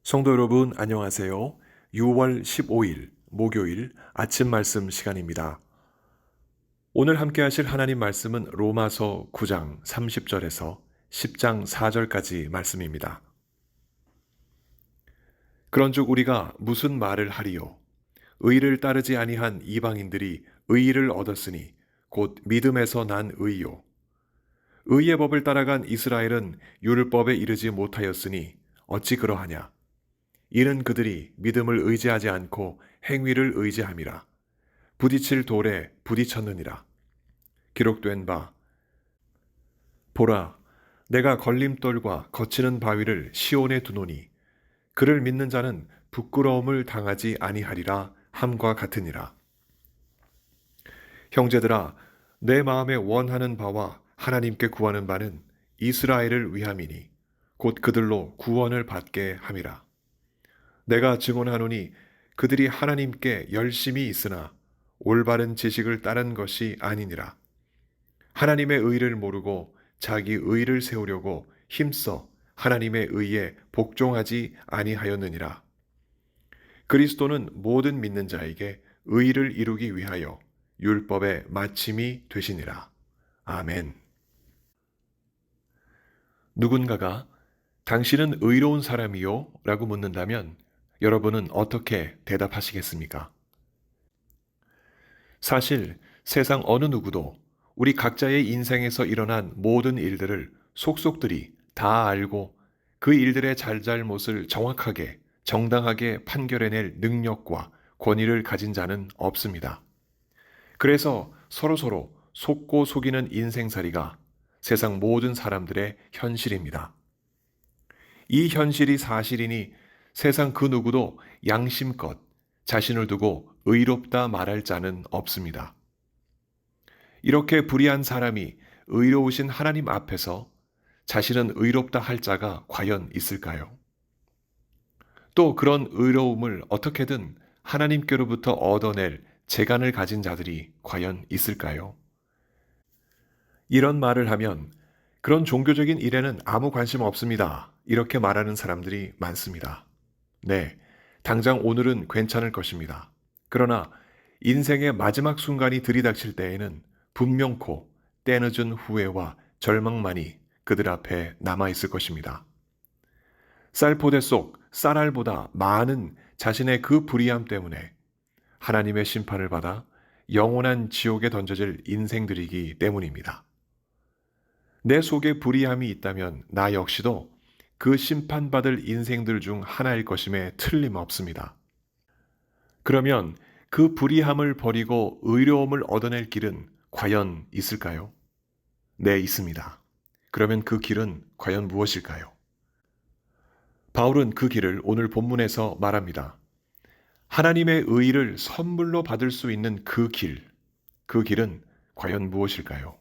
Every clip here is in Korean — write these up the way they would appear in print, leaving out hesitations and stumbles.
성도 여러분, 안녕하세요. 6월 15일 목요일 아침 말씀 시간입니다. 오늘 함께 하실 하나님 말씀은 로마서 9장 30절에서 10장 4절까지 말씀입니다. 그런즉 우리가 무슨 말을 하리요? 의를 따르지 아니한 이방인들이 의를 얻었으니 곧 믿음에서 난 의요. 의의 법을 따라간 이스라엘은 율법에 이르지 못하였으니 어찌 그러하냐? 이는 그들이 믿음을 의지하지 않고 행위를 의지함이라. 부딪힐 돌에 부딪혔느니라. 기록된 바 보라, 내가 걸림돌과 거치는 바위를 시온에 두노니 그를 믿는 자는 부끄러움을 당하지 아니하리라 함과 같으니라. 형제들아, 내 마음에 원하는 바와 하나님께 구하는 바는 이스라엘을 위함이니 곧 그들로 구원을 받게 함이라. 내가 증언하노니 그들이 하나님께 열심히 있으나 올바른 지식을 따른 것이 아니니라. 하나님의 의를 모르고 자기 의를 세우려고 힘써 하나님의 의에 복종하지 아니하였느니라. 그리스도는 모든 믿는 자에게 의를 이루기 위하여 율법의 마침이 되시니라. 아멘. 누군가가 당신은 의로운 사람이요? 라고 묻는다면 여러분은 어떻게 대답하시겠습니까? 사실 세상 어느 누구도 우리 각자의 인생에서 일어난 모든 일들을 속속들이 다 알고 그 일들의 잘잘못을 정확하게, 정당하게 판결해낼 능력과 권위를 가진 자는 없습니다. 그래서 서로서로 속고 속이는 인생살이가 세상 모든 사람들의 현실입니다. 이 현실이 사실이니 세상 그 누구도 양심껏 자신을 두고 의롭다 말할 자는 없습니다. 이렇게 불의한 사람이 의로우신 하나님 앞에서 자신은 의롭다 할 자가 과연 있을까요? 또 그런 의로움을 어떻게든 하나님께로부터 얻어낼 재간을 가진 자들이 과연 있을까요? 이런 말을 하면 그런 종교적인 일에는 아무 관심 없습니다. 이렇게 말하는 사람들이 많습니다. 네, 당장 오늘은 괜찮을 것입니다. 그러나 인생의 마지막 순간이 들이닥칠 때에는 분명코 때늦은 후회와 절망만이 그들 앞에 남아있을 것입니다. 쌀포대 속 쌀알보다 많은 자신의 그 불의함 때문에 하나님의 심판을 받아 영원한 지옥에 던져질 인생들이기 때문입니다. 내 속에 불의함이 있다면 나 역시도 그 심판받을 인생들 중 하나일 것임에 틀림없습니다. 그러면 그 불의함을 버리고 의로움을 얻어낼 길은 과연 있을까요? 네, 있습니다. 그러면 그 길은 과연 무엇일까요? 바울은 그 길을 오늘 본문에서 말합니다. 하나님의 의를 선물로 받을 수 있는 그 길은 과연 무엇일까요?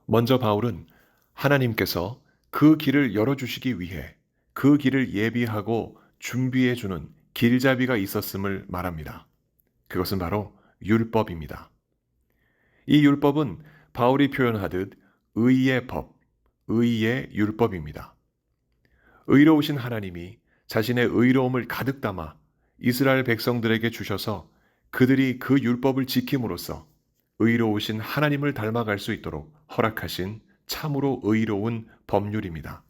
먼저 바울은 하나님께서 그 길을 열어주시기 위해 그 길을 예비하고 준비해주는 길잡이가 있었음을 말합니다. 그것은 바로 율법입니다. 이 율법은 바울이 표현하듯 의의 법, 의의 율법입니다. 의로우신 하나님이 자신의 의로움을 가득 담아 이스라엘 백성들에게 주셔서 그들이 그 율법을 지킴으로써 의로우신 하나님을 닮아갈 수 있도록 허락하신 참으로 의로운 법률입니다.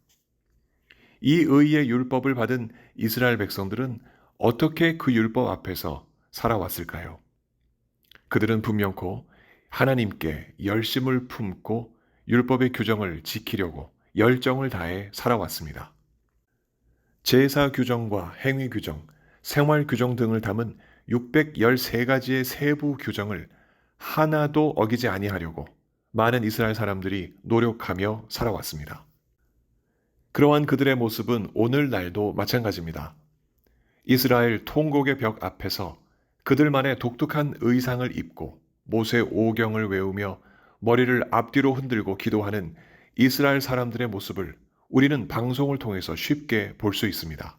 이 의의 율법을 받은 이스라엘 백성들은 어떻게 그 율법 앞에서 살아왔을까요? 그들은 분명코 하나님께 열심을 품고 율법의 규정을 지키려고 열정을 다해 살아왔습니다. 제사 규정과 행위 규정, 생활 규정 등을 담은 613가지의 세부 규정을 하나도 어기지 아니하려고 많은 이스라엘 사람들이 노력하며 살아왔습니다. 그러한 그들의 모습은 오늘날도 마찬가지입니다. 이스라엘 통곡의 벽 앞에서 그들만의 독특한 의상을 입고 모세 오경을 외우며 머리를 앞뒤로 흔들고 기도하는 이스라엘 사람들의 모습을 우리는 방송을 통해서 쉽게 볼 수 있습니다.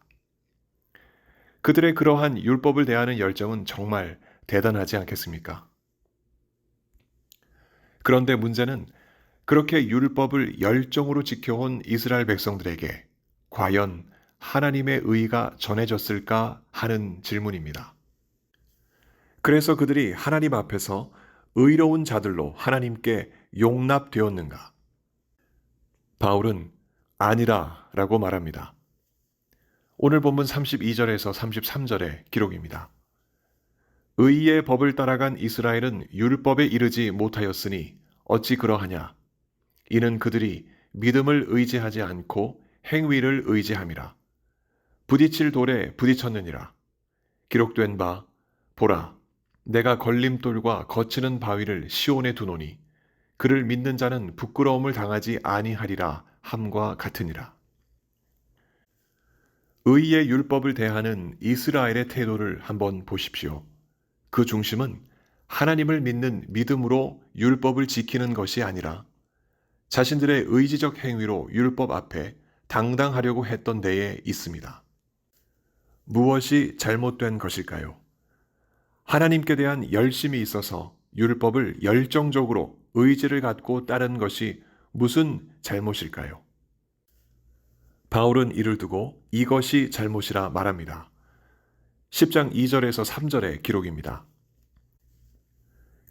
그들의 그러한 율법을 대하는 열정은 정말 대단하지 않겠습니까? 그런데 문제는 그렇게 율법을 열정으로 지켜온 이스라엘 백성들에게 과연 하나님의 의가 전해졌을까 하는 질문입니다. 그래서 그들이 하나님 앞에서 의로운 자들로 하나님께 용납되었는가? 바울은 아니라 라고 말합니다. 오늘 본문 32절에서 33절의 기록입니다. 의의 법을 따라간 이스라엘은 율법에 이르지 못하였으니 어찌 그러하냐? 이는 그들이 믿음을 의지하지 않고 행위를 의지함이라. 부딪힐 돌에 부딪혔느니라. 기록된 바 보라 내가 걸림돌과 거치는 바위를 시온에 두노니 그를 믿는 자는 부끄러움을 당하지 아니하리라 함과 같으니라. 의의 율법을 대하는 이스라엘의 태도를 한번 보십시오. 그 중심은 하나님을 믿는 믿음으로 율법을 지키는 것이 아니라 자신들의 의지적 행위로 율법 앞에 당당하려고 했던 데에 있습니다. 무엇이 잘못된 것일까요? 하나님께 대한 열심이 있어서 율법을 열정적으로 의지를 갖고 따른 것이 무슨 잘못일까요? 바울은 이를 두고 이것이 잘못이라 말합니다. 10장 2절에서 3절의 기록입니다.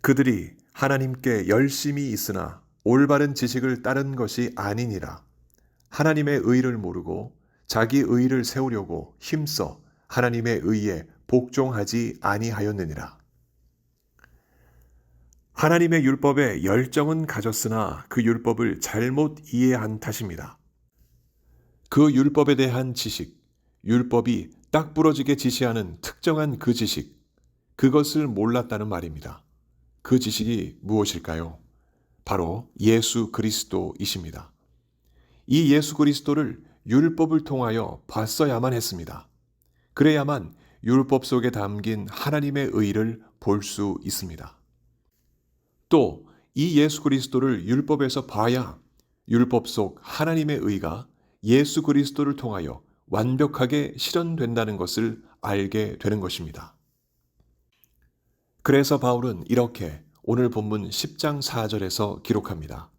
그들이 하나님께 열심이 있으나 올바른 지식을 따른 것이 아니니라. 하나님의 의를 모르고 자기 의를 세우려고 힘써 하나님의 의에 복종하지 아니하였느니라. 하나님의 율법에 열정은 가졌으나 그 율법을 잘못 이해한 탓입니다. 그 율법에 대한 지식, 율법이 딱 부러지게 지시하는 특정한 그 지식, 그것을 몰랐다는 말입니다. 그 지식이 무엇일까요? 바로 예수 그리스도이십니다. 이 예수 그리스도를 율법을 통하여 봤어야만 했습니다. 그래야만 율법 속에 담긴 하나님의 의를 볼 수 있습니다. 또 이 예수 그리스도를 율법에서 봐야 율법 속 하나님의 의가 예수 그리스도를 통하여 완벽하게 실현된다는 것을 알게 되는 것입니다. 그래서 바울은 이렇게 오늘 본문 10장 4절에서 기록합니다.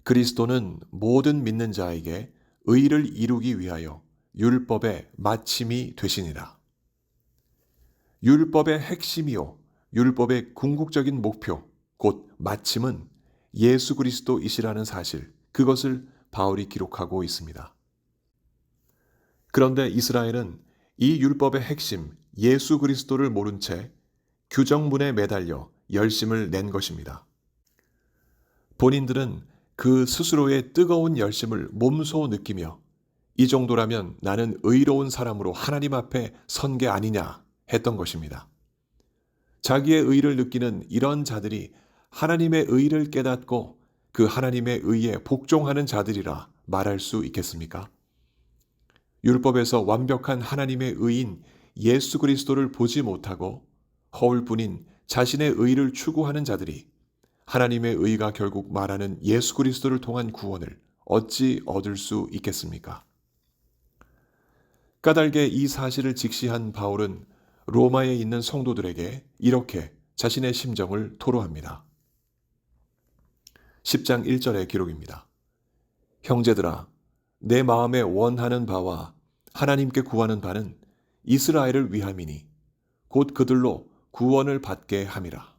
그리스도는 모든 믿는 자에게 의를 이루기 위하여 율법의 마침이 되시니라. 율법의 핵심이요, 율법의 궁극적인 목표, 곧 마침은 예수 그리스도이시라는 사실, 그것을 바울이 기록하고 있습니다. 그런데 이스라엘은 이 율법의 핵심, 예수 그리스도를 모른 채 규정문에 매달려 열심을 낸 것입니다. 본인들은 그 스스로의 뜨거운 열심을 몸소 느끼며 이 정도라면 나는 의로운 사람으로 하나님 앞에 선 게 아니냐 했던 것입니다. 자기의 의를 느끼는 이런 자들이 하나님의 의를 깨닫고 그 하나님의 의에 복종하는 자들이라 말할 수 있겠습니까? 율법에서 완벽한 하나님의 의인 예수 그리스도를 보지 못하고 허울뿐인 자신의 의를 추구하는 자들이 하나님의 의가 결국 말하는 예수 그리스도를 통한 구원을 어찌 얻을 수 있겠습니까? 까닭에 이 사실을 직시한 바울은 로마에 있는 성도들에게 이렇게 자신의 심정을 토로합니다. 10장 1절의 기록입니다. 형제들아, 내 마음에 원하는 바와 하나님께 구하는 바는 이스라엘을 위함이니 곧 그들로 구원을 받게 함이라.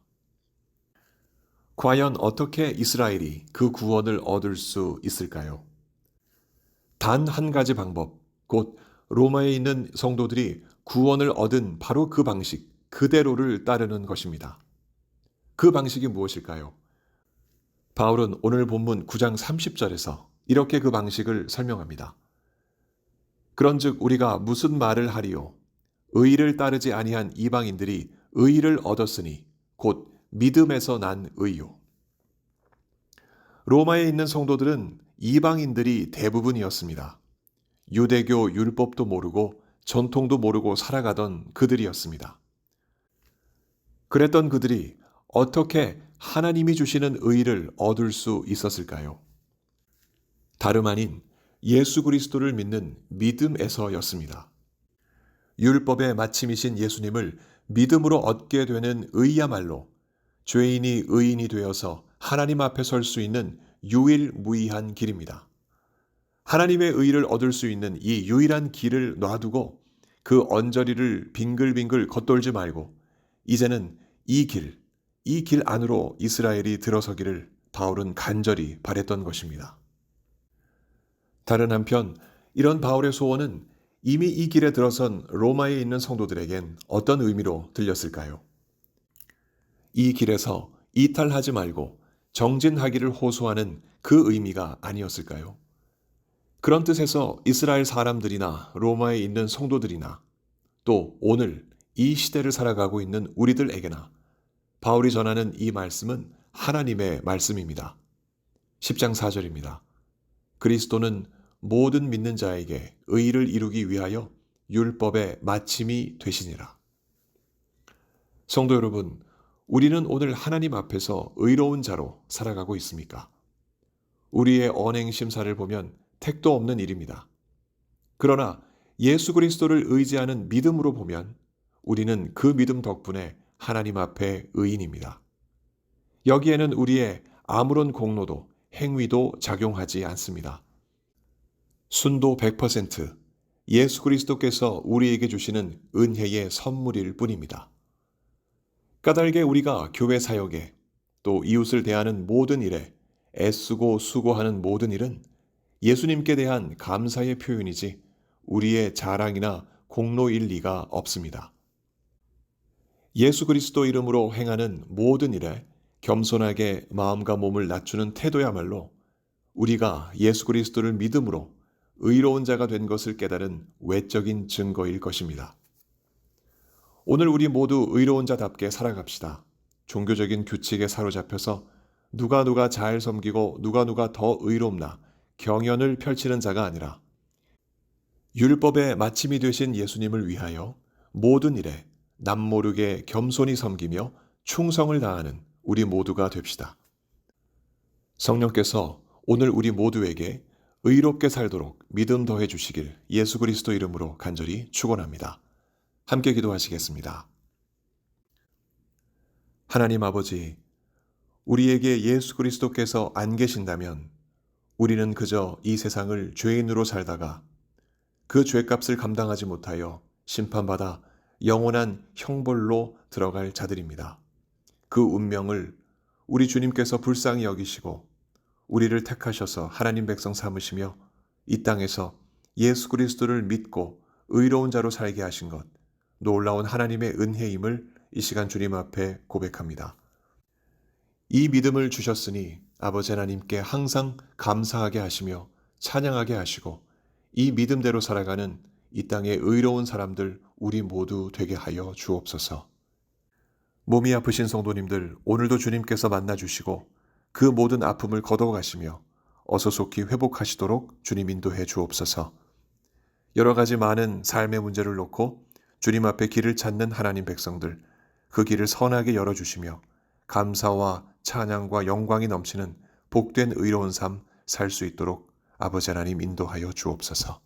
과연 어떻게 이스라엘이 그 구원을 얻을 수 있을까요? 단 한 가지 방법, 곧 로마에 있는 성도들이 구원을 얻은 바로 그 방식, 그대로를 따르는 것입니다. 그 방식이 무엇일까요? 바울은 오늘 본문 9장 30절에서 이렇게 그 방식을 설명합니다. 그런즉 우리가 무슨 말을 하리요? 의를 따르지 아니한 이방인들이 의를 얻었으니 곧 믿음에서 난 의요. 로마에 있는 성도들은 이방인들이 대부분이었습니다. 유대교 율법도 모르고 전통도 모르고 살아가던 그들이었습니다. 그랬던 그들이 어떻게 하나님이 주시는 의를 얻을 수 있었을까요? 다름 아닌 예수 그리스도를 믿는 믿음에서였습니다. 율법의 마침이신 예수님을 믿음으로 얻게 되는 의야말로 죄인이 의인이 되어서 하나님 앞에 설 수 있는 유일무이한 길입니다. 하나님의 의를 얻을 수 있는 이 유일한 길을 놔두고 그 언저리를 빙글빙글 겉돌지 말고 이제는 이 길 안으로 이스라엘이 들어서기를 바울은 간절히 바랬던 것입니다. 다른 한편 이런 바울의 소원은 이미 이 길에 들어선 로마에 있는 성도들에겐 어떤 의미로 들렸을까요? 이 길에서 이탈하지 말고 정진하기를 호소하는 그 의미가 아니었을까요? 그런 뜻에서 이스라엘 사람들이나 로마에 있는 성도들이나 또 오늘 이 시대를 살아가고 있는 우리들에게나 바울이 전하는 이 말씀은 하나님의 말씀입니다. 10장 4절입니다. 그리스도는 모든 믿는 자에게 의를 이루기 위하여 율법의 마침이 되시니라. 성도 여러분, 우리는 오늘 하나님 앞에서 의로운 자로 살아가고 있습니까? 우리의 언행 심사를 보면 택도 없는 일입니다. 그러나 예수 그리스도를 의지하는 믿음으로 보면 우리는 그 믿음 덕분에 하나님 앞에 의인입니다. 여기에는 우리의 아무런 공로도 행위도 작용하지 않습니다. 순도 100% 예수 그리스도께서 우리에게 주시는 은혜의 선물일 뿐입니다. 까닭에 우리가 교회 사역에 또 이웃을 대하는 모든 일에 애쓰고 수고하는 모든 일은 예수님께 대한 감사의 표현이지 우리의 자랑이나 공로일 리가 없습니다. 예수 그리스도 이름으로 행하는 모든 일에 겸손하게 마음과 몸을 낮추는 태도야말로 우리가 예수 그리스도를 믿음으로 의로운 자가 된 것을 깨달은 외적인 증거일 것입니다. 오늘 우리 모두 의로운 자답게 살아갑시다. 종교적인 규칙에 사로잡혀서 누가 잘 섬기고 누가 더 의롭나 경연을 펼치는 자가 아니라 율법의 마침이 되신 예수님을 위하여 모든 일에 남모르게 겸손히 섬기며 충성을 다하는 우리 모두가 됩시다. 성령께서 오늘 우리 모두에게 의롭게 살도록 믿음 더해 주시길 예수 그리스도 이름으로 간절히 축원합니다. 함께 기도하시겠습니다. 하나님 아버지, 우리에게 예수 그리스도께서 안 계신다면 우리는 그저 이 세상을 죄인으로 살다가 그 죄값을 감당하지 못하여 심판받아 영원한 형벌로 들어갈 자들입니다. 그 운명을 우리 주님께서 불쌍히 여기시고 우리를 택하셔서 하나님 백성 삼으시며 이 땅에서 예수 그리스도를 믿고 의로운 자로 살게 하신 것, 놀라운 하나님의 은혜임을 이 시간 주님 앞에 고백합니다. 이 믿음을 주셨으니 아버지 하나님께 항상 감사하게 하시며 찬양하게 하시고 이 믿음대로 살아가는 이 땅의 의로운 사람들 우리 모두 되게 하여 주옵소서. 몸이 아프신 성도님들 오늘도 주님께서 만나주시고 그 모든 아픔을 거둬가시며 어서 속히 회복하시도록 주님 인도해 주옵소서. 여러 가지 많은 삶의 문제를 놓고 주님 앞에 길을 찾는 하나님 백성들 그 길을 선하게 열어주시며 감사와 찬양과 영광이 넘치는 복된 의로운 삶 살 수 있도록 아버지 하나님 인도하여 주옵소서.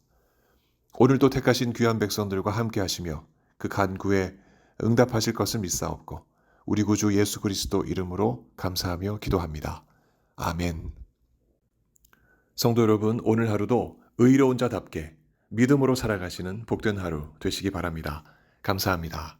오늘도 택하신 귀한 백성들과 함께 하시며 그 간구에 응답하실 것을 믿사옵고 우리 구주 예수 그리스도 이름으로 감사하며 기도합니다. 아멘. 성도 여러분, 오늘 하루도 의로운 자답게 믿음으로 살아가시는 복된 하루 되시기 바랍니다. 감사합니다.